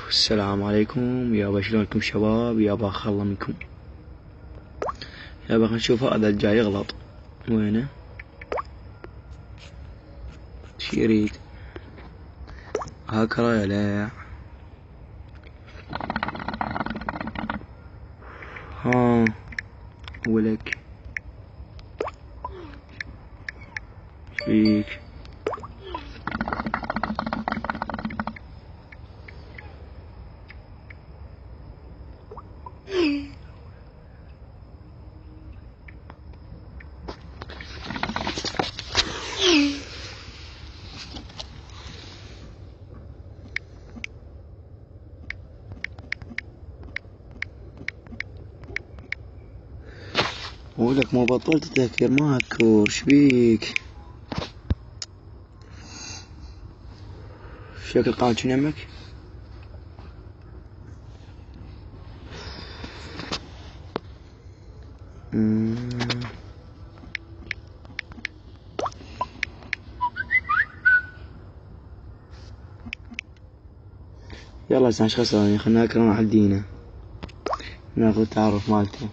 السلام عليكم. يابا شلونكم شباب؟ يابا خلى منكم. يابا نشوف هذا الجاي يغلط وينه؟ شي يريد؟ هاكرة يا لا. ها ولك فيك؟ ولك ما بطلت تهكر ما هكر شبيك؟ شكل قامت شنو يمك؟ يلا هسه ايش خسراني؟ خلنا نكرم على الدينة ناخذ التعرف مالته.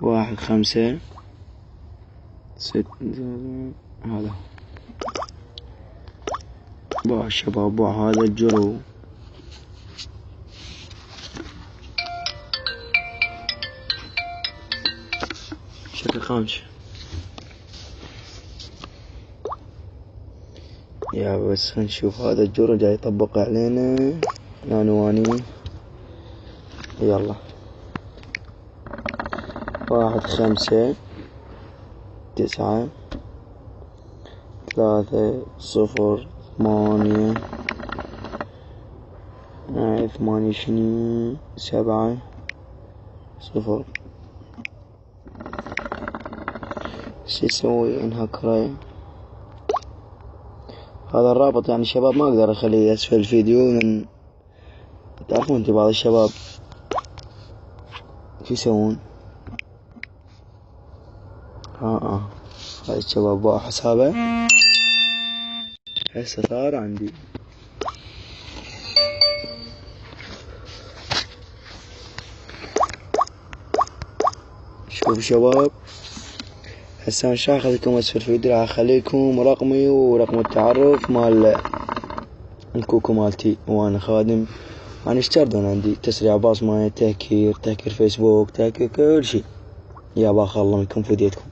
1 5 6 هذا باع الشباب باع هذا الجرو. شكل خامش يا بس نشوف هذا الجرو جاي يطبق علينا نانواني. يلا 1 5 9 3 0 8 8 شنو 7 0. شو يسوي انهكره؟ هذا الرابط يعني شباب ما اقدر اخليه اسفل الفيديو لان تعرفون انتم بعض الشباب شو يسوون. هاي الشباب باعوا حسابه هسه صار عندي. شوف شباب هسه مش راح اخذكم اسفل الفيديو، راح اخليكم رقمي ورقم التعرف مال الكوكو مالتي وانا خادم. انا اشتردون عندي تسريع باصمة تهكير فيسبوك تهكير كل شي. يابا خلى منكم فديتكم.